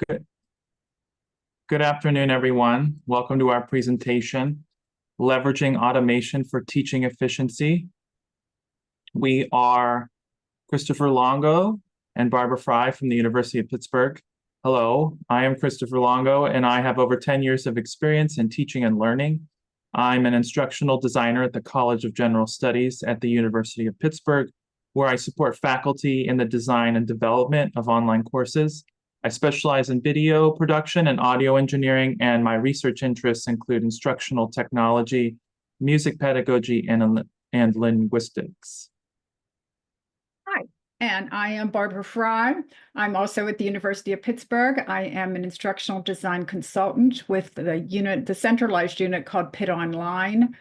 Good, good afternoon, everyone. Welcome to our presentation, Leveraging Automation for Teaching Efficiency. We are Christopher Longo and Barbara Frey from the University of Pittsburgh. Hello, I am Christopher Longo, and I have over 10 years of experience in teaching and learning. I'm an instructional designer at the College of General Studies at the University of Pittsburgh, where I support faculty in the design and development of online courses. I specialize in video production and audio engineering, and my research interests include instructional technology, music pedagogy, and linguistics. Hi, and I am Barbara Frey. I'm also at the University of Pittsburgh. I am an instructional design consultant with the centralized unit called Pitt Online.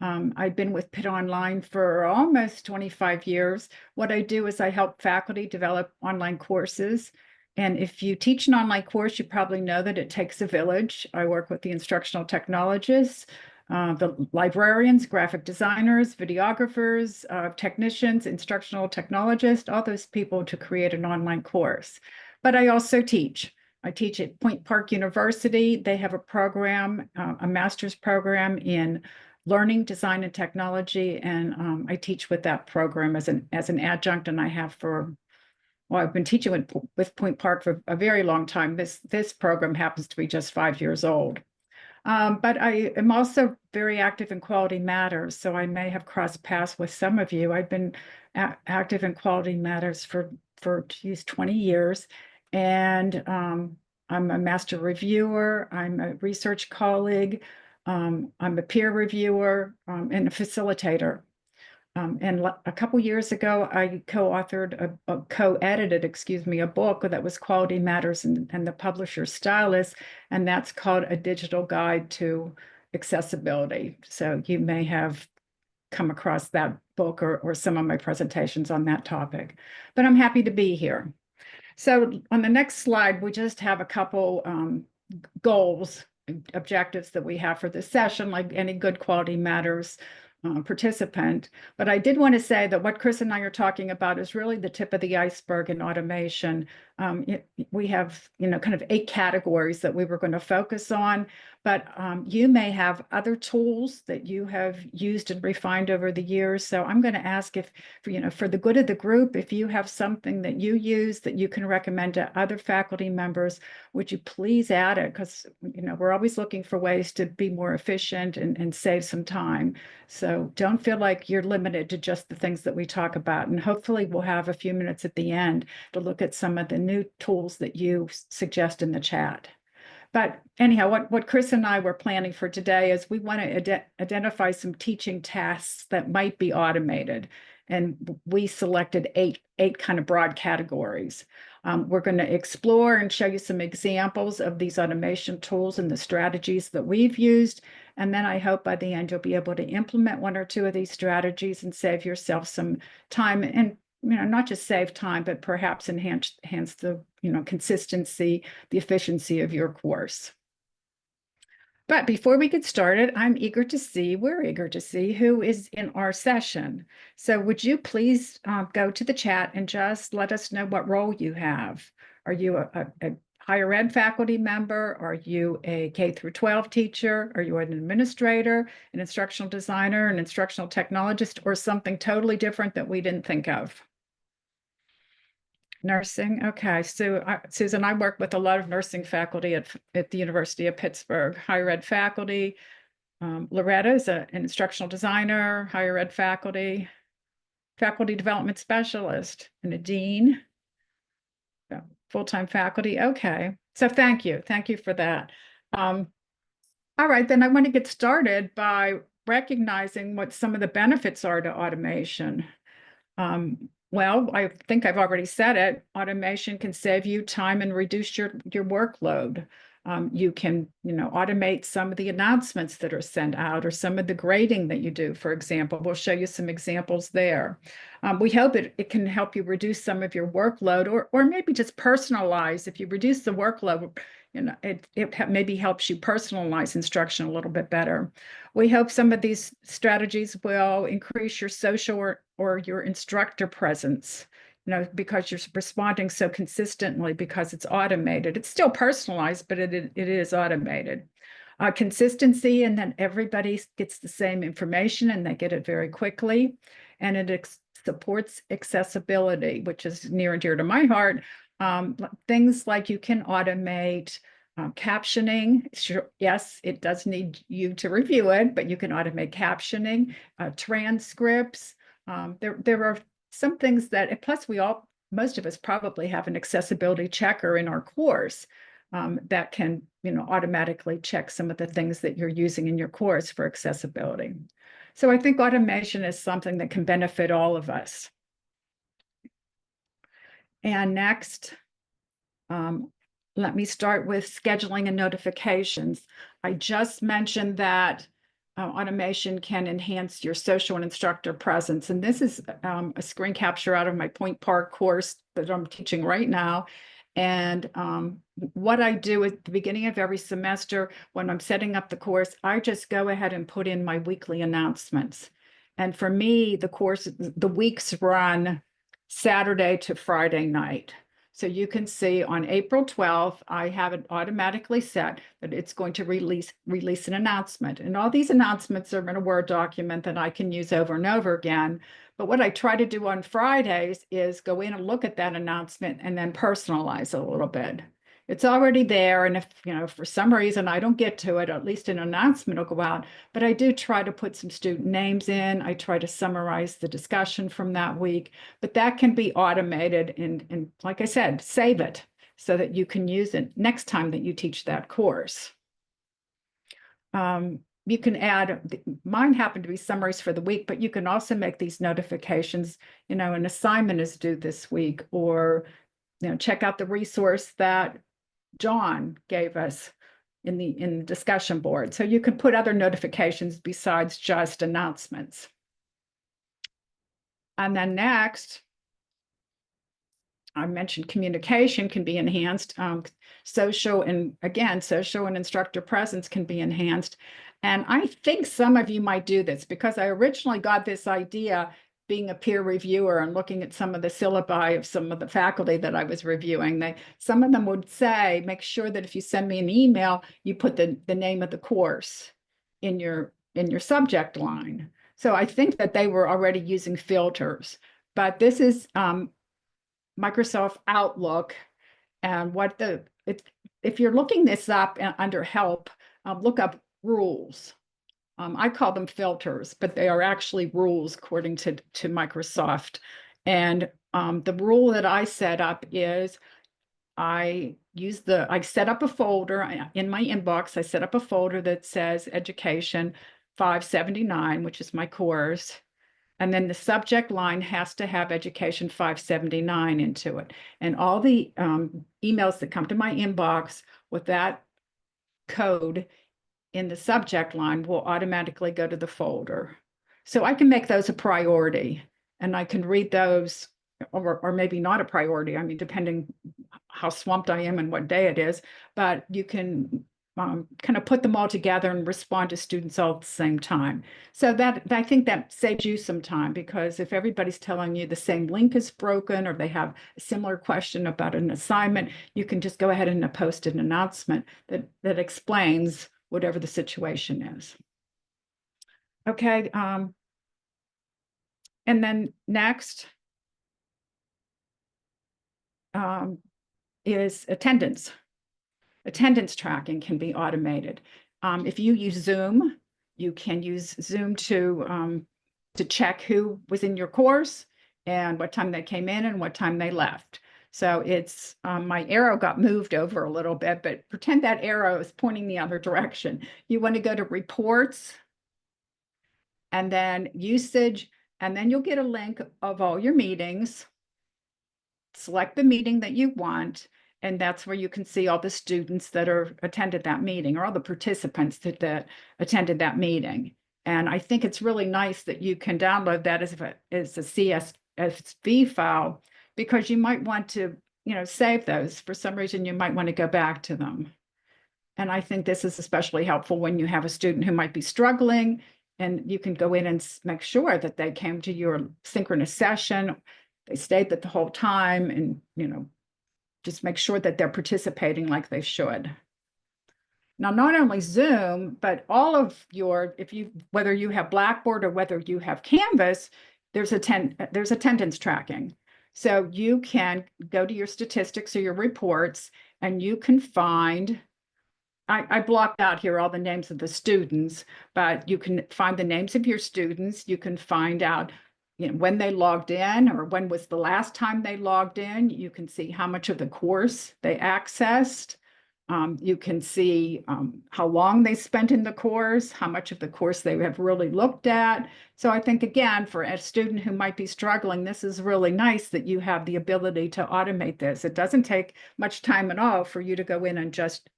I've been with Pitt Online for almost 25 years. What I do is I help faculty develop online courses. And if you teach an online course, you probably know that it takes a village. I work with the instructional technologists, the librarians, graphic designers, videographers, technicians, instructional technologists, all those people to create an online course. But I also teach. I teach at Point Park University. They have a program, a master's program in learning, design, and technology. And I teach with that program as an adjunct, and I have I've been teaching with Point Park for a very long time. This program happens to be just 5 years old. But I am also very active in Quality Matters, so I may have crossed paths with some of you. I've been active in Quality Matters for 20 years, and I'm a master reviewer, I'm a research colleague, I'm a peer reviewer, and a facilitator. And a couple years ago, I co-edited, a book that was Quality Matters and the Publisher's Stylist, and that's called A Digital Guide to Accessibility. So you may have come across that book or some of my presentations on that topic, but I'm happy to be here. So on the next slide, we just have a couple goals, objectives that we have for this session, like any good Quality Matters participant. But I did want to say that what Chris and I are talking about is really the tip of the iceberg in automation. We have, kind of 8 categories that we were going to focus on, but you may have other tools that you have used and refined over the years. So I'm going to ask if, for the good of the group, if you have something that you use that you can recommend to other faculty members, would you please add it? Because, we're always looking for ways to be more efficient and save some time. So don't feel like you're limited to just the things that we talk about. And hopefully we'll have a few minutes at the end to look at some of the new tools that you suggest in the chat. But anyhow, what Chris and I were planning for today is we want to identify some teaching tasks that might be automated. And we selected eight kind of broad categories. We're going to explore and show you some examples of these automation tools and the strategies that we've used. And then I hope by the end you'll be able to implement 1 or 2 of these strategies and save yourself some time, and not just save time, but perhaps enhance the consistency, the efficiency of your course. But before we get started, we're eager to see who is in our session. So would you please go to the chat and just let us know what role you have. Are you a higher ed faculty member? Are you a K through 12 teacher? Are you an administrator, an instructional designer, an instructional technologist, or something totally different that we didn't think of? Nursing. Okay. So Susan, I work with a lot of nursing faculty at the University of Pittsburgh, higher ed faculty. Loretta is an instructional designer, higher ed faculty development specialist, and a dean, full-time faculty. Okay. So thank you. Thank you for that. All right, then I want to get started by recognizing what some of the benefits are to automation. Well, I think I've already said it. Automation can save you time and reduce your workload. You can, automate some of the announcements that are sent out or some of the grading that you do, for example. We'll show you some examples there. We hope it can help you reduce some of your workload or maybe just personalize. If you reduce the workload, it maybe helps you personalize instruction a little bit better. We hope some of these strategies will increase your social or your instructor presence. because you're responding so consistently because it's automated. It's still personalized, but it is automated. Consistency, and then everybody gets the same information and they get it very quickly. And it supports accessibility, which is near and dear to my heart. Things like you can automate captioning. Sure, yes, it does need you to review it, but you can automate captioning, transcripts. There are some things that, plus most of us probably have an accessibility checker in our course that can, automatically check some of the things that you're using in your course for accessibility. So I think automation is something that can benefit all of us. And next, let me start with scheduling and notifications. I just mentioned that automation can enhance your social and instructor presence. And this is a screen capture out of my Point Park course that I'm teaching right now. And what I do at the beginning of every semester, when I'm setting up the course, I just go ahead and put in my weekly announcements. And for me, the weeks run Saturday to Friday night. So you can see on April 12th, I have it automatically set that it's going to release an announcement. And all these announcements are in a Word document that I can use over and over again. But what I try to do on Fridays is go in and look at that announcement and then personalize it a little bit. It's already there. And if, for some reason I don't get to it, at least an announcement will go out. But I do try to put some student names in. I try to summarize the discussion from that week. But that can be automated and like I said, save it so that you can use it next time that you teach that course. You can add, mine happen to be summaries for the week, but you can also make these notifications, an assignment is due this week, or, check out the resource that John gave us in the discussion board. So you can put other notifications besides just announcements. And then next, I mentioned communication can be enhanced. Social and instructor presence can be enhanced. And I think some of you might do this because I originally got this idea being a peer reviewer and looking at some of the syllabi of some of the faculty that I was reviewing. Some of them would say, make sure that if you send me an email, you put the name of the course in your subject line. So I think that they were already using filters, but this is Microsoft Outlook. And if you're looking this up under help, look up rules. I call them filters, but they are actually rules according to Microsoft. And the rule that I set up is I set up a folder in my inbox. I set up a folder that says Education 579, which is my course. And then the subject line has to have Education 579 into it. And all the emails that come to my inbox with that code in the subject line will automatically go to the folder. So I can make those a priority and I can read those, or maybe not a priority. I mean, depending how swamped I am and what day it is, but you can kind of put them all together and respond to students all at the same time. So I think that saves you some time, because if everybody's telling you the same link is broken or they have a similar question about an assignment, you can just go ahead and post an announcement that explains whatever the situation is. Okay. And then next is attendance. Attendance tracking can be automated. If you use Zoom, you can use Zoom to check who was in your course and what time they came in and what time they left. So it's my arrow got moved over a little bit, but pretend that arrow is pointing the other direction. You want to go to reports and then usage, and then you'll get a link of all your meetings. Select the meeting that you want, and that's where you can see all the students that attended that meeting, or all the participants that attended that meeting. And I think it's really nice that you can download that as a CSV file, because you might want to, save those. For some reason, you might want to go back to them. And I think this is especially helpful when you have a student who might be struggling, and you can go in and make sure that they came to your synchronous session, they stayed the whole time, and, just make sure that they're participating like they should. Now, not only Zoom, but all of your, whether you have Blackboard or whether you have Canvas, there's attendance tracking. So you can go to your statistics or your reports, and you can find, I blocked out here all the names of the students, but you can find the names of your students. You can find out, when they logged in or when was the last time they logged in. You can see how much of the course they accessed. You can see how long they spent in the course, how much of the course they have really looked at. So I think, again, for a student who might be struggling, this is really nice that you have the ability to automate this. It doesn't take much time at all for you to go in and just,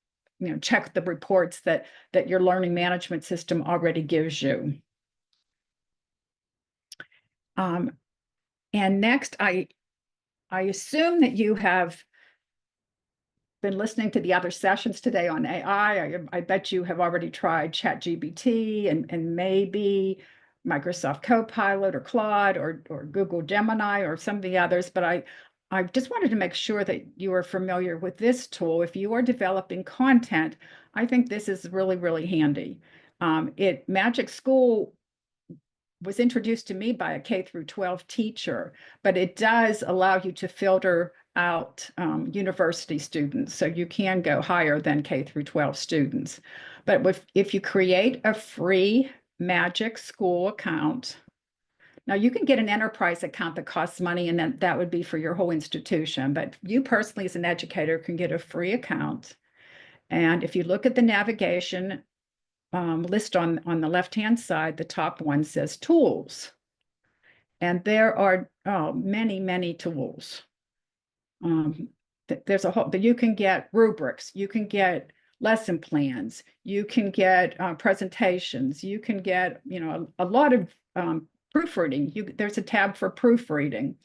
check the reports that your learning management system already gives you. And next, I assume that you have been listening to the other sessions today on AI. I bet you have already tried ChatGPT and maybe Microsoft Copilot or Claude or Google Gemini or some of the others, but I just wanted to make sure that you are familiar with this tool. If you are developing content, I think this is really, really handy. Magic School was introduced to me by a K-12 teacher, but it does allow you to filter out university students, so you can go higher than K-12 students. But if you create a free Magic School account, now you can get an enterprise account that costs money, and then that would be for your whole institution. But you personally, as an educator, can get a free account. And if you look at the navigation list on the left-hand side, the top one says tools. And there are many, many tools. There's a whole, you can get rubrics, you can get lesson plans, you can get presentations, you can get, a lot of proofreading. There's a tab for proofreading.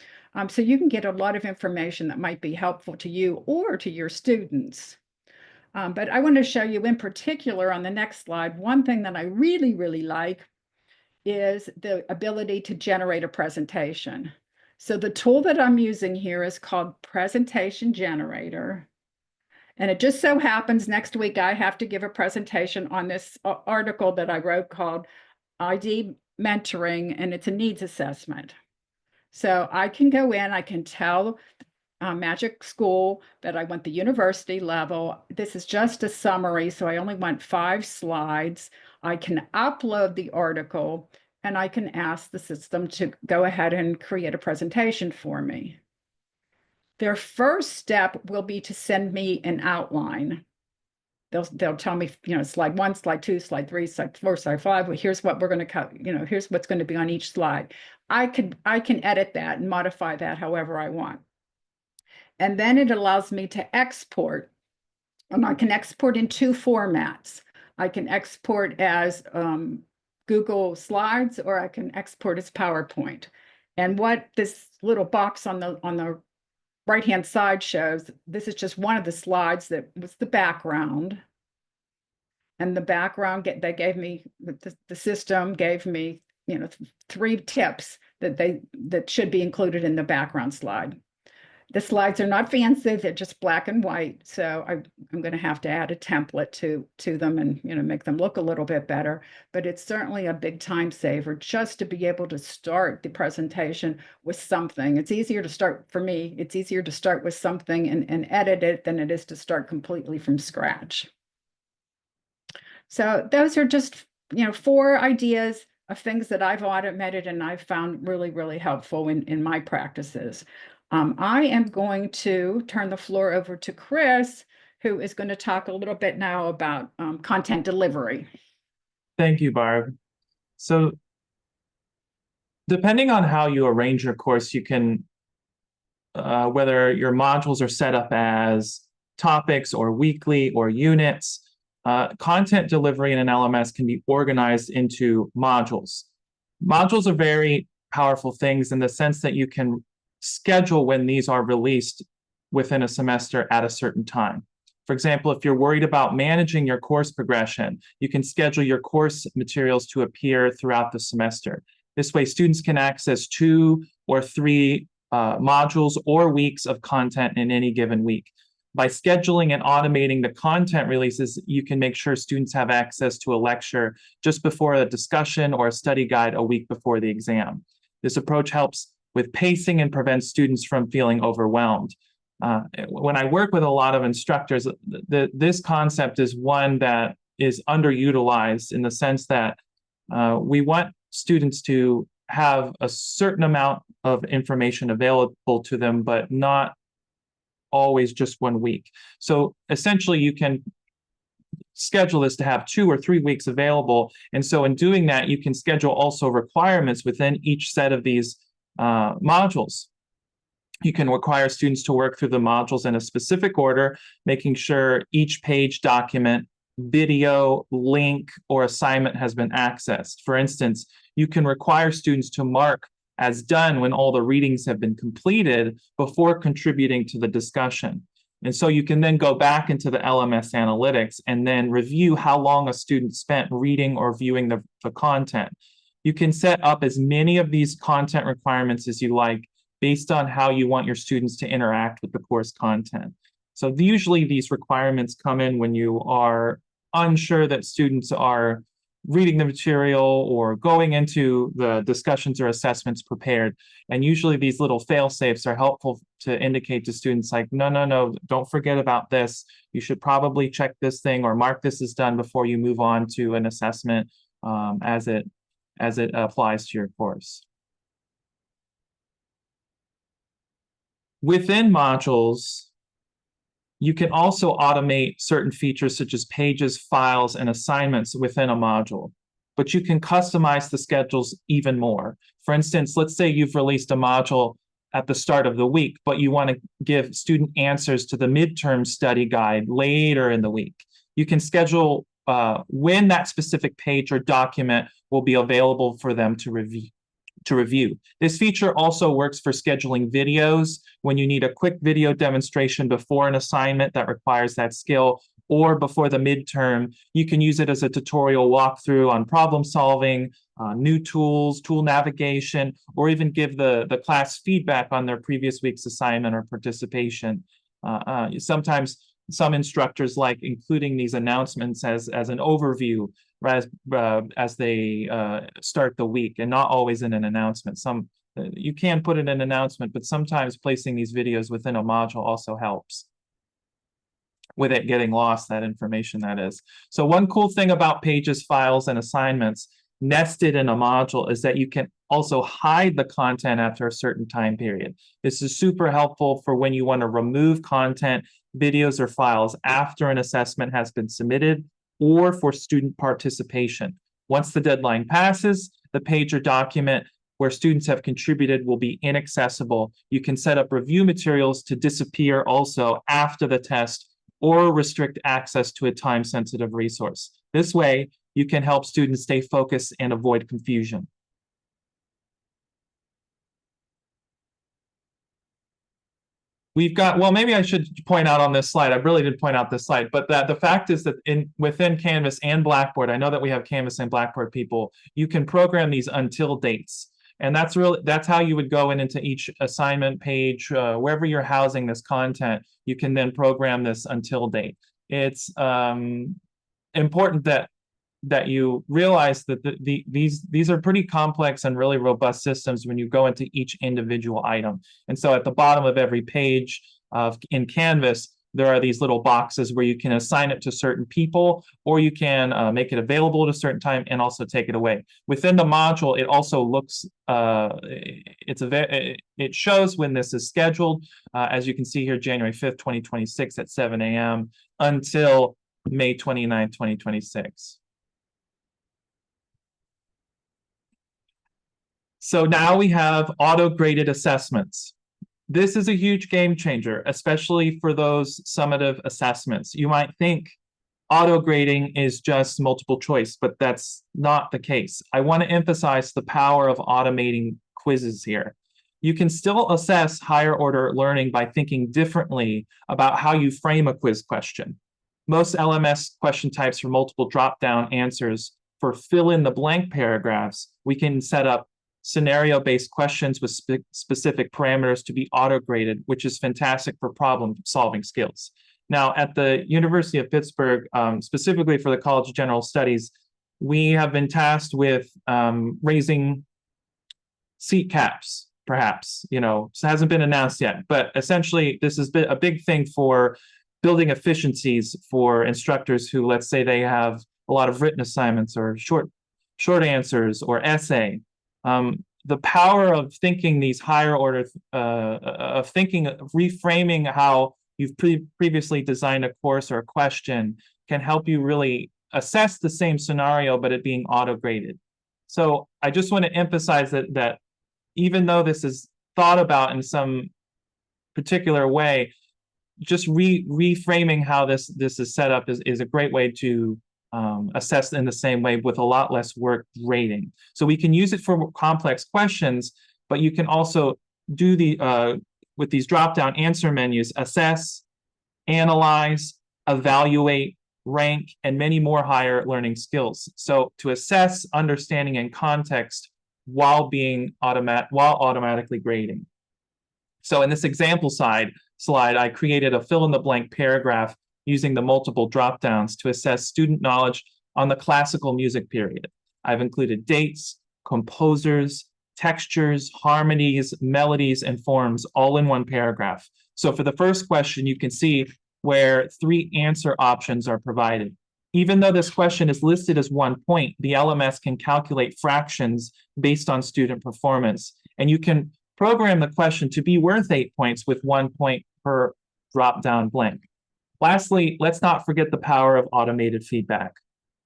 So you can get a lot of information that might be helpful to you or to your students. But I want to show you in particular on the next slide, one thing that I really, really like is the ability to generate a presentation. So the tool that I'm using here is called Presentation Generator. And it just so happens next week I have to give a presentation on this article that I wrote called ID Mentoring, and it's a needs assessment. So I can go in, I can tell Magic School that I want the university level. This is just a summary, so I only want 5 slides. I can upload the article, and I can ask the system to go ahead and create a presentation for me. Their first step will be to send me an outline. They'll tell me, slide 1, slide 2, slide 3, slide 4, slide 5. Well, here's what we're going to cut. Here's what's going to be on each slide. I can edit that and modify that however I want. And then it allows me to export. And I can export in 2 formats. I can export as Google Slides, or I can export as PowerPoint. And what this little box on the right-hand side shows, this is just one of the slides that was the background. And the background, they gave me, the system gave me, 3 tips that should be included in the background slide. The slides are not fancy, they're just black and white. So I'm going to have to add a template to them and, make them look a little bit better. But it's certainly a big time saver just to be able to start the presentation with something. It's easier to start, for me, it's easier to start with something and edit it than it is to start completely from scratch. So those are just, 4 ideas of things that I've automated and I've found really, really helpful in my practices. I am going to turn the floor over to Chris, who is going to talk a little bit now about content delivery. Thank you, Barb. So depending on how you arrange your course, you can, whether your modules are set up as topics or weekly or units, content delivery in an LMS can be organized into modules. Modules are very powerful things in the sense that you can schedule when these are released within a semester at a certain time. For example, if you're worried about managing your course progression, you can schedule your course materials to appear throughout the semester. This way, students can access 2 or 3 modules or weeks of content in any given week. By scheduling and automating the content releases, you can make sure students have access to a lecture just before a discussion or a study guide a week before the exam. This approach helps with pacing and prevents students from feeling overwhelmed. When I work with a lot of instructors, this concept is one that is underutilized in the sense that we want students to have a certain amount of information available to them, but not always just 1 week. So essentially you can schedule this to have 2 or 3 weeks available. And so in doing that, you can schedule also requirements within each set of these modules. You can require students to work through the modules in a specific order, making sure each page, document, video, link, or assignment has been accessed. For instance, you can require students to mark as done when all the readings have been completed before contributing to the discussion. And so you can then go back into the LMS analytics and then review how long a student spent reading or viewing the content. You can set up as many of these content requirements as you like based on how you want your students to interact with the course content. So usually these requirements come in when you are unsure that students are reading the material or going into the discussions or assessments prepared. And usually these little fail-safes are helpful to indicate to students like, no, don't forget about this. You should probably check this thing or mark this as done before you move on to an assessment as it applies to your course. Within modules, you can also automate certain features such as pages, files, and assignments within a module, but you can customize the schedules even more. For instance, let's say you've released a module at the start of the week, but you want to give student answers to the midterm study guide later in the week. You can schedule when that specific page or document will be available for them to review. This feature also works for scheduling videos when you need a quick video demonstration before an assignment that requires that skill, or before the midterm. You can use it as a tutorial walkthrough on problem solving, new tools, tool navigation, or even give the class feedback on their previous week's assignment or participation. Sometimes some instructors like including these announcements as an overview as they start the week, and not always in an announcement. You can put in an announcement, but sometimes placing these videos within a module also helps with it getting lost, that information that is. So one cool thing about pages, files, and assignments nested in a module is that you can also hide the content after a certain time period. This is super helpful for when you want to remove content, videos, or files after an assessment has been submitted, or for student participation. Once the deadline passes, the page or document where students have contributed will be inaccessible. You can set up review materials to disappear also after the test, or restrict access to a time-sensitive resource. This way, you can help students stay focused and avoid confusion. We've got, well, maybe I should point out on this slide, I really did point out this slide, but the fact is that within Canvas and Blackboard, I know that we have Canvas and Blackboard people, you can program these until dates. And that's how you would go into each assignment page, wherever you're housing this content, you can then program this until date. It's important that you realize that these are pretty complex and really robust systems when you go into each individual item. And so at the bottom of every page in Canvas, there are these little boxes where you can assign it to certain people, or you can make it available at a certain time and also take it away. Within the module, it also looks, it shows when this is scheduled, as you can see here, January 5th, 2026 at 7 a.m. until May 29th, 2026. So now we have auto-graded assessments. This is a huge game changer, especially for those summative assessments. You might think auto-grading is just multiple choice, but that's not the case. I want to emphasize the power of automating quizzes here. You can still assess higher order learning by thinking differently about how you frame a quiz question. Most LMS question types for multiple drop-down answers for fill in the blank paragraphs, we can set up scenario-based questions with specific parameters to be auto-graded, which is fantastic for problem-solving skills. Now, at the University of Pittsburgh, specifically for the College of General Studies, we have been tasked with raising seat caps, perhaps. You know, it hasn't been announced yet, but essentially this has been a big thing for building efficiencies for instructors who, let's say, they have a lot of written assignments or short answers or essay. The power of thinking these higher order, of thinking, reframing how you've previously designed a course or a question can help you really assess the same scenario, but it being auto-graded. So I just want to emphasize that even though this is thought about in some particular way, just reframing how this is set up is a great way to assess in the same way with a lot less work grading. So we can use it for complex questions, but you can also do with these drop-down answer menus, assess, analyze, evaluate, rank, and many more higher learning skills. So to assess, understanding, and context while automatically grading. So in this example slide, I created a fill-in-the-blank paragraph using the multiple drop-downs to assess student knowledge on the classical music period. I've included dates, composers, textures, harmonies, melodies, and forms all in one paragraph. So for the first question, you can see where 3 answer options are provided. Even though this question is listed as 1 point, the LMS can calculate fractions based on student performance. And you can program the question to be worth 8 points with 1 point per drop-down blank. Lastly, let's not forget the power of automated feedback.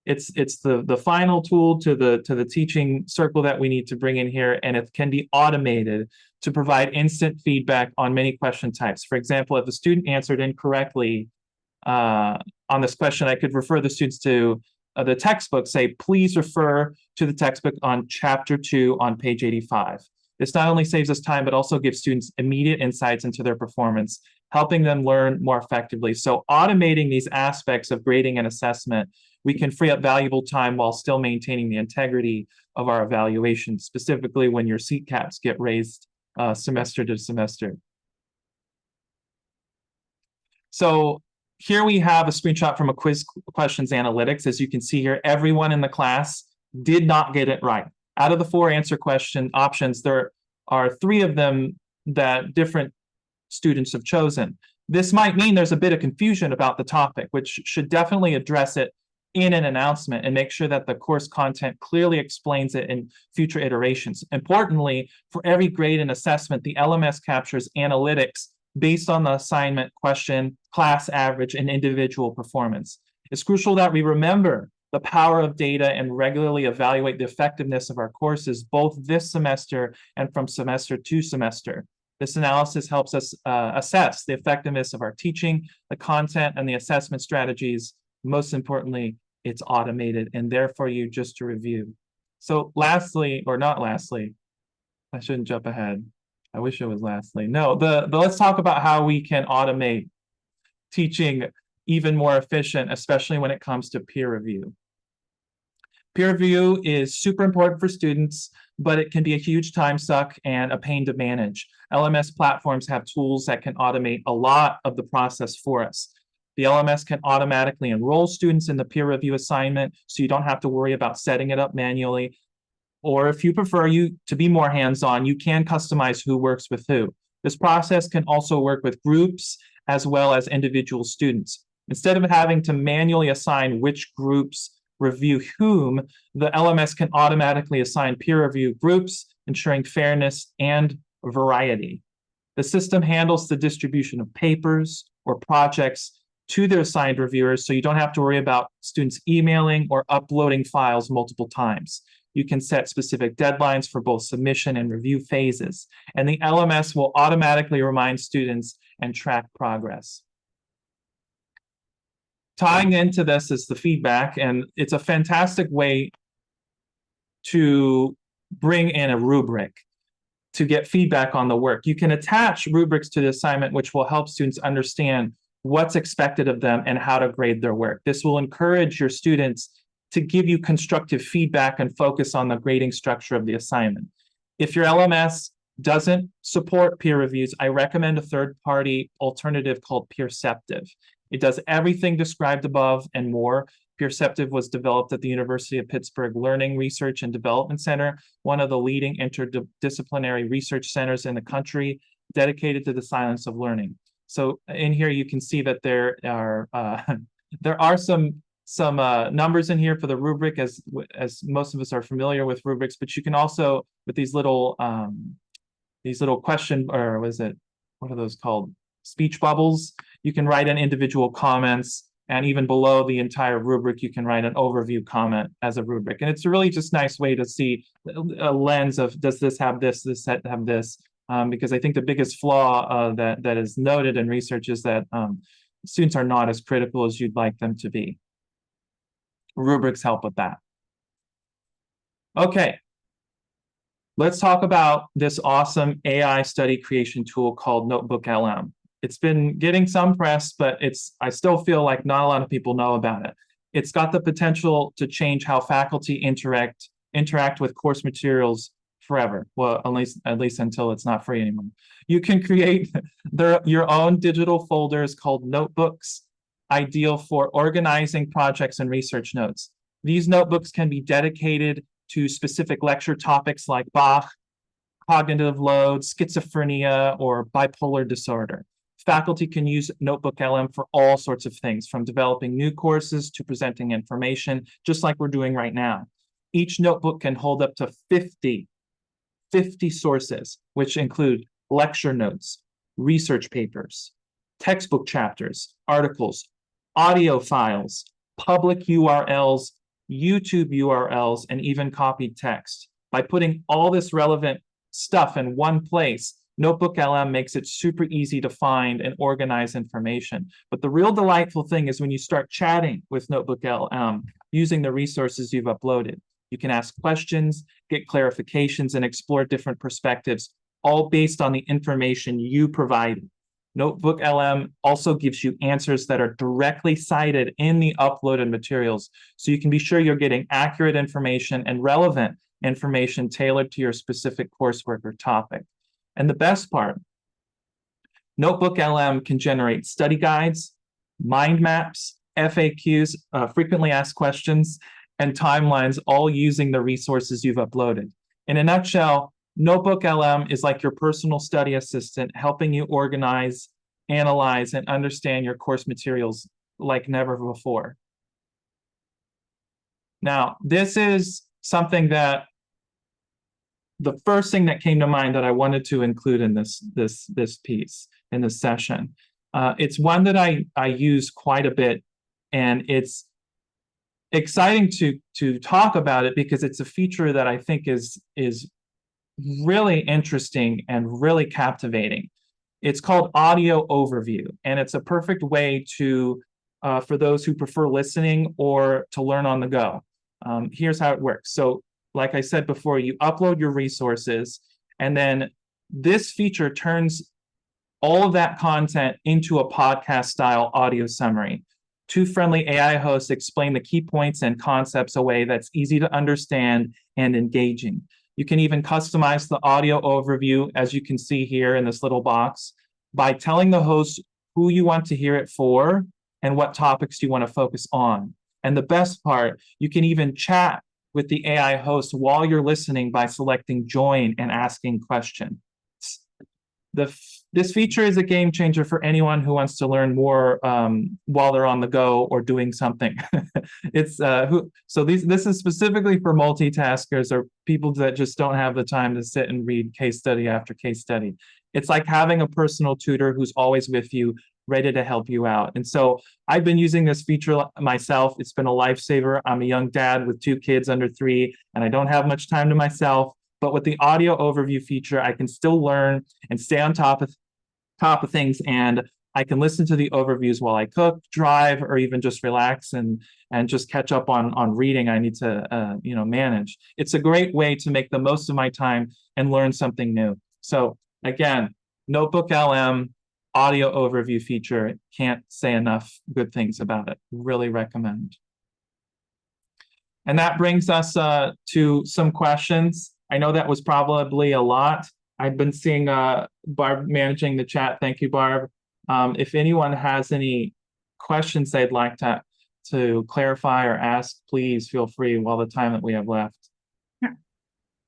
It's the final tool to the teaching circle that we need to bring in here, and it can be automated to provide instant feedback on many question types. For example, if a student answered incorrectly on this question, I could refer the students to the textbook, say, please refer to the textbook on chapter 2 on page 85. This not only saves us time, but also gives students immediate insights into their performance, helping them learn more effectively. So automating these aspects of grading and assessment, we can free up valuable time while still maintaining the integrity of our evaluation, specifically when your seat caps get raised semester to semester. So here we have a screenshot from a quiz questions analytics. As you can see here, everyone in the class did not get it right. Out of the 4 answer question options, there are 3 of them that different students have chosen. This might mean there's a bit of confusion about the topic, which should definitely address it in an announcement and make sure that the course content clearly explains it in future iterations. Importantly, for every grade and assessment, the LMS captures analytics based on the assignment, question, class average, and individual performance. It's crucial that we remember the power of data and regularly evaluate the effectiveness of our courses, both this semester and from semester to semester. This analysis helps us assess the effectiveness of our teaching, the content, and the assessment strategies. Most importantly, it's automated and there for you just to review. So lastly, or not lastly, I shouldn't jump ahead. I wish it was lastly. No, let's talk about how we can automate teaching even more efficient, especially when it comes to peer review. Peer review is super important for students, but it can be a huge time suck and a pain to manage. LMS platforms have tools that can automate a lot of the process for us. The LMS can automatically enroll students in the peer review assignment, so you don't have to worry about setting it up manually. Or if you prefer to be more hands-on, you can customize who works with who. This process can also work with groups as well as individual students. Instead of having to manually assign which groups review whom, the LMS can automatically assign peer review groups, ensuring fairness and variety. The system handles the distribution of papers or projects to their assigned reviewers, so you don't have to worry about students emailing or uploading files multiple times. You can set specific deadlines for both submission and review phases, and the LMS will automatically remind students and track progress. Tying into this is the feedback, and it's a fantastic way to bring in a rubric to get feedback on the work. You can attach rubrics to the assignment, which will help students understand what's expected of them and how to grade their work. This will encourage your students to give you constructive feedback and focus on the grading structure of the assignment. If your LMS doesn't support peer reviews, I recommend a third-party alternative called Peerceptive. It does everything described above and more. Peerceptive was developed at the University of Pittsburgh Learning, Research, and Development Center, one of the leading interdisciplinary research centers in the country, dedicated to the science of learning. So in here, you can see that there are some numbers in here for the rubric, as most of us are familiar with rubrics, but you can also, with these little question, or what are those called? Speech bubbles. You can write in individual comments, and even below the entire rubric, you can write an overview comment as a rubric. And it's a really just nice way to see a lens of, does this have this, this have this? Because I think the biggest flaw that is noted in research is that students are not as critical as you'd like them to be. Rubrics help with that. Okay, let's talk about this awesome AI study creation tool called Notebook LM. It's been getting some press, but I still feel like not a lot of people know about it. It's got the potential to change how faculty interact with course materials forever. Well, at least until it's not free anymore. You can create your own digital folders called notebooks, ideal for organizing projects and research notes. These notebooks can be dedicated to specific lecture topics like Bach, cognitive load, schizophrenia, or bipolar disorder. Faculty can use Notebook LM for all sorts of things, from developing new courses to presenting information, just like we're doing right now. Each notebook can hold up to 50 sources, which include lecture notes, research papers, textbook chapters, articles, audio files, public URLs, YouTube URLs, and even copied text. By putting all this relevant stuff in one place, Notebook LM makes it super easy to find and organize information. But the real delightful thing is when you start chatting with Notebook LM using the resources you've uploaded. You can ask questions, get clarifications, and explore different perspectives, all based on the information you provided. Notebook LM also gives you answers that are directly cited in the uploaded materials, so you can be sure you're getting accurate information and relevant information tailored to your specific coursework or topic. And the best part, Notebook LM can generate study guides, mind maps, FAQs, frequently asked questions, and timelines, all using the resources you've uploaded. In a nutshell, Notebook LM is like your personal study assistant, helping you organize, analyze, and understand your course materials like never before. Now, this is something that the first thing that came to mind that I wanted to include in this piece, in this session. It's one that I use quite a bit, and it's exciting to talk about it because it's a feature that I think is really interesting and really captivating. It's called Audio Overview, and it's a perfect way to for those who prefer listening or to learn on the go. Here's how it works. So, like I said before, you upload your resources, and then this feature turns all of that content into a podcast-style audio summary. Two friendly AI hosts explain the key points and concepts a way that's easy to understand and engaging. You can even customize the audio overview, as you can see here in this little box, by telling the host who you want to hear it for and what topics you want to focus on. And the best part, you can even chat with the AI host while you're listening by selecting join and asking questions. This feature is a game changer for anyone who wants to learn more while they're on the go or doing something. This is specifically for multitaskers or people that just don't have the time to sit and read case study after case study. It's like having a personal tutor who's always with you, ready to help you out. And so I've been using this feature myself. It's been a lifesaver. I'm a young dad with 2 kids under 3, and I don't have much time to myself. But with the audio overview feature, I can still learn and stay on top of things, and I can listen to the overviews while I cook, drive, or even just relax and just catch up on reading I need to manage. It's a great way to make the most of my time and learn something new. So again, Notebook LM audio overview feature, can't say enough good things about it. Really recommend. And that brings us to some questions. I know that was probably a lot. I've been seeing Barb managing the chat. Thank you, Barb. If anyone has any questions they'd like to clarify or ask, please feel free while the time that we have left.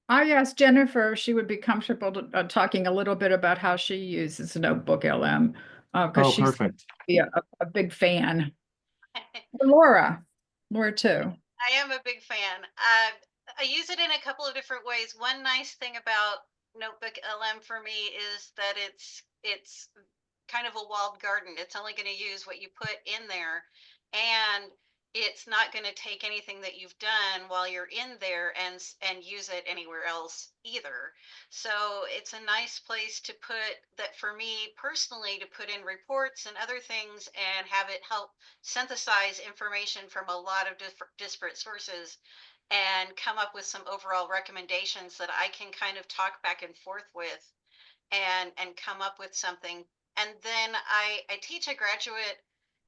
I asked Jennifer if she would be comfortable talking a little bit about how she uses Notebook LM because Oh, she's perfect. a big fan. Laura too. I am a big fan. I use it in a couple of different ways. One nice thing about Notebook LM for me is that it's kind of a walled garden. It's only going to use what you put in there, and it's not going to take anything that you've done while you're in there and use it anywhere else either. So it's a nice place to put that for me personally, to put in reports and other things and have it help synthesize information from a lot of disparate sources and come up with some overall recommendations that I can kind of talk back and forth with and come up with something. And then I teach a graduate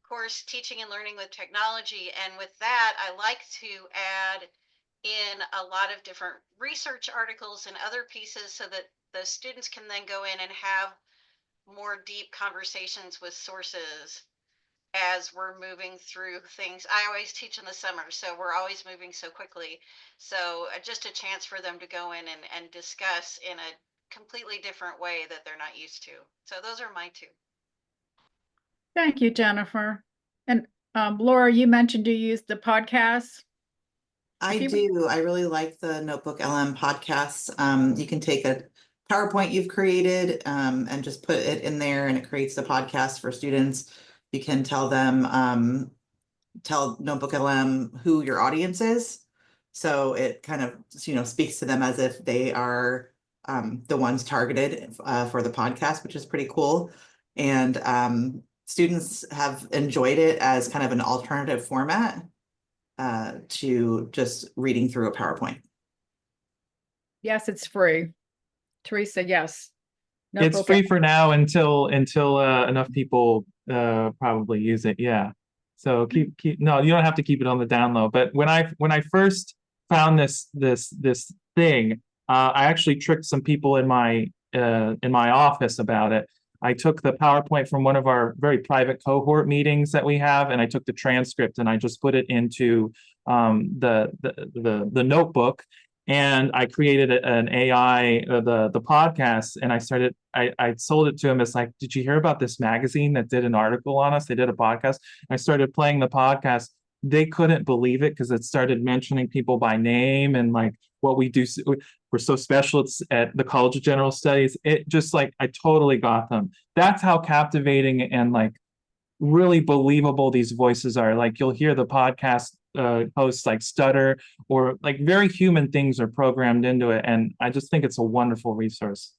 course, teaching and learning with technology, and with that I like to add in a lot of different research articles and other pieces so that the students can then go in and have more deep conversations with sources as we're moving through things. I always teach in the summer, so we're always moving so quickly. So just a chance for them to go in and discuss in a completely different way that they're not used to. So those are my two. Thank you, Jennifer. And Laura, you mentioned you used the podcast. I do. I really like the Notebook LM podcasts. You can take a PowerPoint you've created and just put it in there, and it creates the podcast for students. You can tell them, tell Notebook LM who your audience is. So it kind of, speaks to them as if they are the ones targeted for the podcast, which is pretty cool. And students have enjoyed it as kind of an alternative format to just reading through a PowerPoint. Yes, it's free. Teresa, yes. It's free for now until enough people probably use it. Yeah. So no, you don't have to keep it on the down low. But when I first found this thing, I actually tricked some people in my office about it. I took the PowerPoint from one of our very private cohort meetings that we have, and I took the transcript and I just put it into the notebook, and I created an AI, the podcast, and I sold it to him as like, did you hear about this magazine that did an article on us? They did a podcast. I started playing the podcast. They couldn't believe it because it started mentioning people by name and like what we do. We're so special at the College of General Studies. It just like, I totally got them. That's how captivating and like really believable these voices are. Like you'll hear the podcast hosts like stutter, or like very human things are programmed into it. And I just think it's a wonderful resource.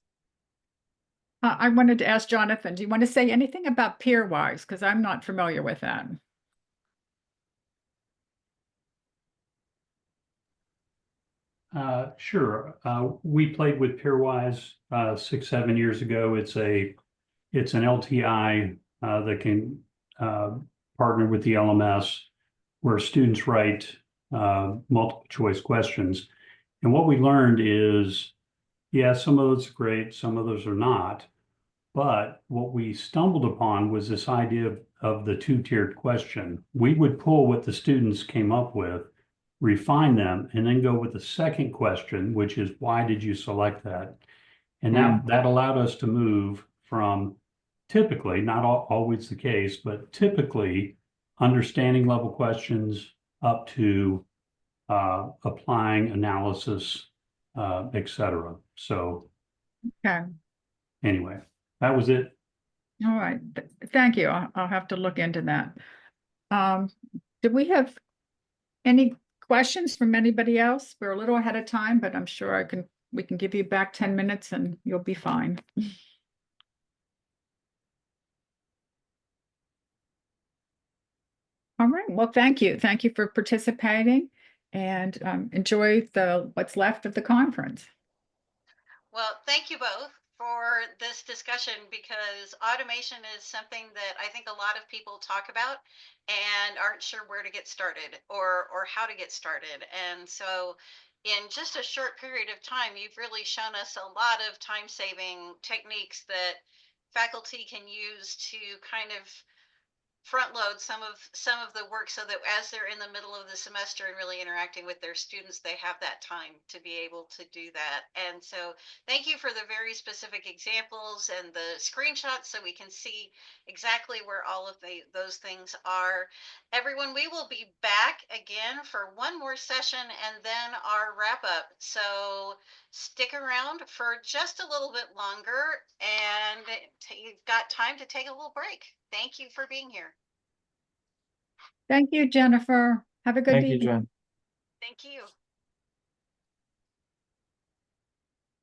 I wanted to ask Jonathan, do you want to say anything about Peerwise? Because I'm not familiar with that. Sure. We played with Peerwise 6-7 years ago. It's an LTI that can partner with the LMS, where students write multiple choice questions. And what we learned is, yeah, some of those are great, some of those are not. But what we stumbled upon was this idea of the two-tiered question. We would pull what the students came up with, refine them, and then go with the second question, which is, why did you select that? And that allowed us to move from typically, not always the case, but typically understanding level questions up to applying analysis, etc. So Okay. anyway, that was it. All right. Thank you. I'll have to look into that. Do we have any questions from anybody else? We're a little ahead of time, but I'm sure we can give you back 10 minutes and you'll be fine. All right. Well, thank you. Thank you for participating, and enjoy what's left of the conference. Well, thank you both for this discussion, because automation is something that I think a lot of people talk about and aren't sure where to get started or how to get started. And so in just a short period of time, you've really shown us a lot of time-saving techniques that faculty can use to kind of front load some of the work so that as they're in the middle of the semester and really interacting with their students, they have that time to be able to do that. And so thank you for the very specific examples and the screenshots so we can see exactly where all of those things are. Everyone, we will be back again for one more session and then our wrap up. So stick around for just a little bit longer and you've got time to take a little break. Thank you for being here. Thank you, Jennifer. Have a good Thank you, evening. Jen. Thank you.